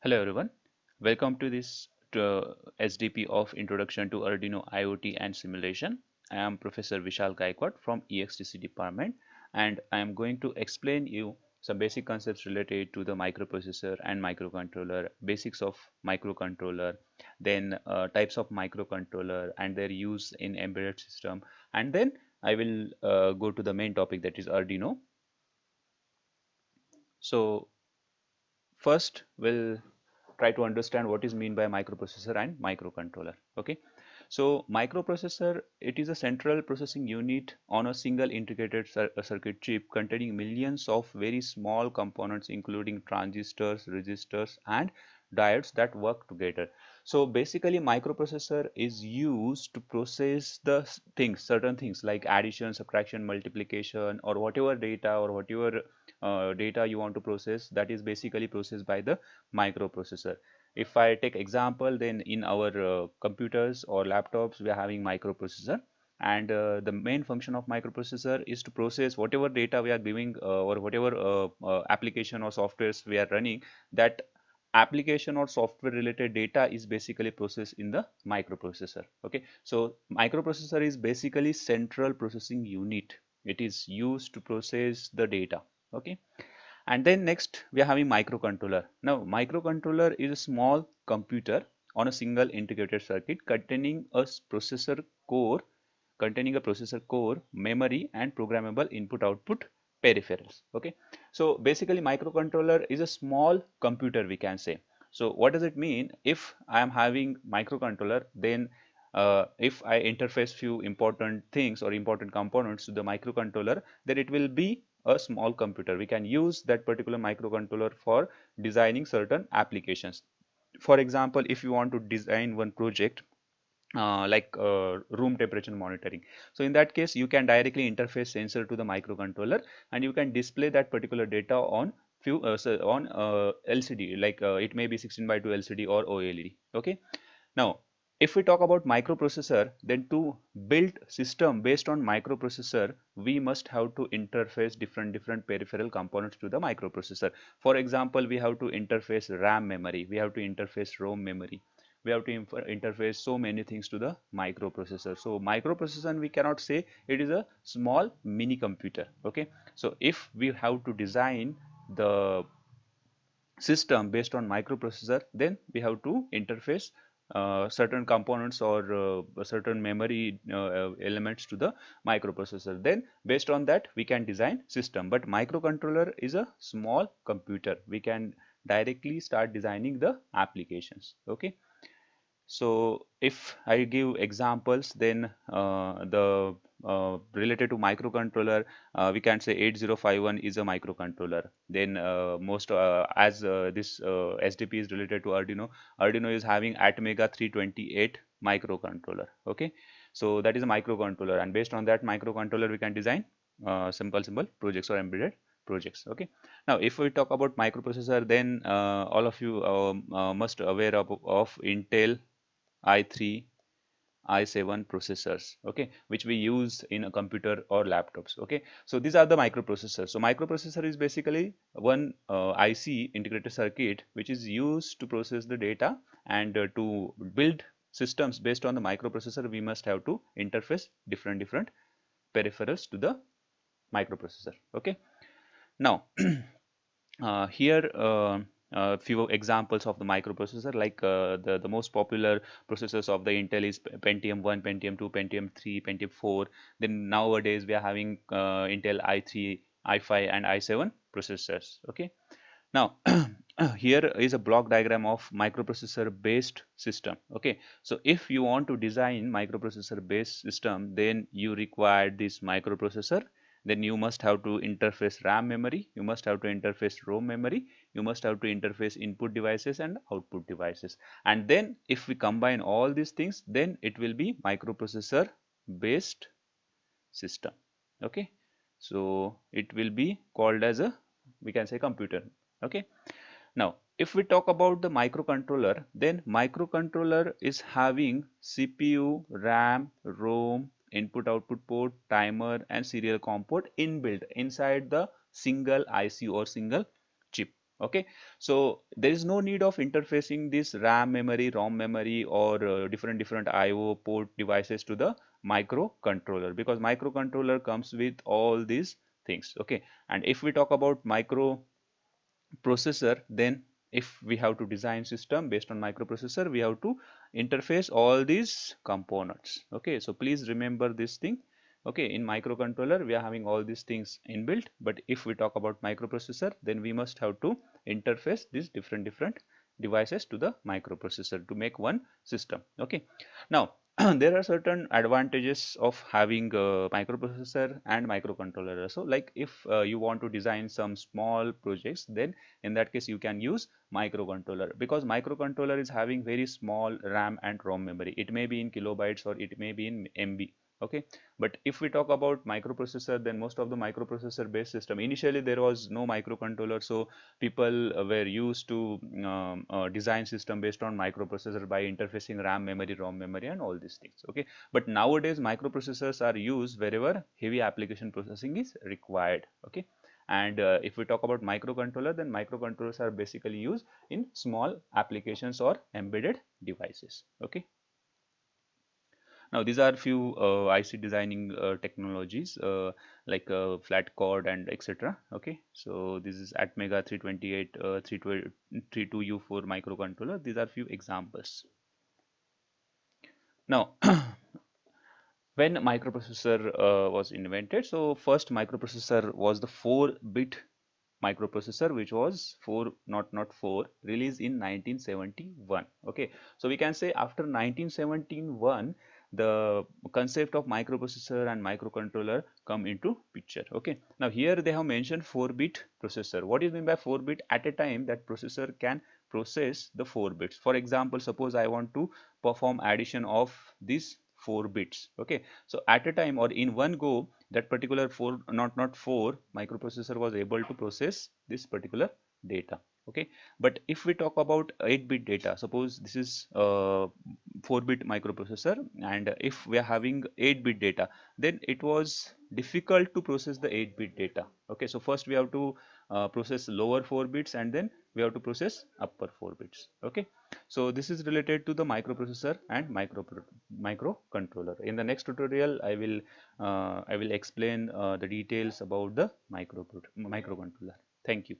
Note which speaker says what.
Speaker 1: Hello everyone, welcome to this SDP of Introduction to Arduino IoT and Simulation. I am Professor Vishal Gaikwad from EXTC department, and I am going to explain you some basic concepts related to the microprocessor and microcontroller, basics of microcontroller, then types of microcontroller and their use in embedded system, and then I will go to the main topic, that is Arduino. So first we'll try to understand what is mean by microprocessor and microcontroller. Okay, so microprocessor, it is a central processing unit on a single integrated circuit chip containing millions of very small components including transistors, resistors and diodes that work together. So basically microprocessor is used to process the things, certain things like addition, subtraction, multiplication, or whatever data or whatever data you want to process, that is basically processed by the microprocessor. If I take example, then in our computers or laptops we are having microprocessor, and the main function of microprocessor is to process whatever data we are giving or whatever application or softwares we are running. That application or software related data is basically processed in the microprocessor. Okay, so microprocessor is basically central processing unit. It is used to process the data. Okay, and then next we are having microcontroller. Now microcontroller is a small computer on a single integrated circuit containing a processor core, memory and programmable input output peripherals. Okay, so basically microcontroller is a small computer, we can say. So what does it mean? If I am having microcontroller, then if I interface few important things or important components to the microcontroller, then it will be a small computer. We can use that particular microcontroller for designing certain applications. For example, if you want to design one project like room temperature monitoring, so in that case you can directly interface sensor to the microcontroller and you can display that particular data on LCD, like it may be 16 by 2 LCD or OLED. Okay, now if we talk about microprocessor, then to build system based on microprocessor, we must have to interface different peripheral components to the microprocessor. For example, we have to interface RAM memory, we have to interface ROM memory, we have to interface so many things to the microprocessor. So microprocessor, we cannot say it is a small mini computer. Okay, so if we have to design the system based on microprocessor, then we have to interface certain components or certain memory elements to the microprocessor. Then based on that we can design system. But microcontroller is a small computer, we can directly start designing the applications. Okay, so if I give examples, then the related to microcontroller, we can say 8051 is a microcontroller. Then most as this SDP is related to Arduino, Arduino is having Atmega 328 microcontroller. Okay, so that is a microcontroller, and based on that microcontroller we can design simple projects or embedded projects. Okay, now if we talk about microprocessor, then all of you must aware of Intel i3, i7 processors, okay, which we use in a computer or laptops. Okay, so these are the microprocessors. So microprocessor is basically one IC, integrated circuit, which is used to process the data, and to build systems based on the microprocessor we must have to interface different peripherals to the microprocessor. Okay, now here a few examples of the microprocessor, like the most popular processors of the Intel is Pentium 1, Pentium 2, Pentium 3, Pentium 4. Then nowadays we are having Intel i3, i5 and i7 processors. Okay, now here is a block diagram of microprocessor based system. Okay, so if you want to design microprocessor based system, then you require this microprocessor. Then you must have to interface RAM memory, you must have to interface ROM memory, you must have to interface input devices and output devices. And then if we combine all these things, then it will be microprocessor based system. Okay, so it will be called as a, we can say, computer. Okay, now if we talk about the microcontroller, then microcontroller is having CPU, RAM, ROM, input output port, timer and serial COM port inbuilt inside the single IC or single chip. Okay, so there is no need of interfacing this RAM memory, ROM memory, or different IO port devices to the microcontroller, because microcontroller comes with all these things. Okay, and if we talk about microprocessor, then if we have to design system based on microprocessor, we have to interface all these components. Okay, so please remember this thing. Okay, in microcontroller we are having all these things inbuilt, but if we talk about microprocessor, then we must have to interface these different devices to the microprocessor to make one system. Okay, now there are certain advantages of having a microprocessor and microcontroller. So like if you want to design some small projects, then in that case you can use microcontroller, because microcontroller is having very small RAM and ROM memory. It may be in kilobytes or it may be in MB. Okay, but if we talk about microprocessor, then most of the microprocessor based system, initially there was no microcontroller, so people were used to design system based on microprocessor by interfacing RAM memory, ROM memory, and all these things. Okay, but nowadays microprocessors are used wherever heavy application processing is required. Okay, and if we talk about microcontroller, then microcontrollers are basically used in small applications or embedded devices. Okay, now these are few IC designing technologies like flat cord and etc. Okay, so this is Atmega 328 32U4 microcontroller. These are few examples. Now when microprocessor was invented, so first microprocessor was the 4-bit microprocessor, which was 4 not 4, released in 1971. Okay, so we can say after 1971 the concept of microprocessor and microcontroller come into picture. Okay, now here they have mentioned 4-bit processor. What is meant by 4-bit? At a time that processor can process the 4 bits. For example, suppose I want to perform addition of these 4 bits. Okay, so at a time or in one go, that particular 4 not 4 microprocessor was able to process this particular data. Okay, but if we talk about 8-bit data, suppose this is 4-bit microprocessor, and if we are having 8-bit data, then it was difficult to process the 8-bit data. Okay, so first we have to process lower 4 bits, and then we have to process upper 4 bits. Okay, so this is related to the microprocessor and microcontroller. In the next tutorial, I will explain the details about the microcontroller. Thank you.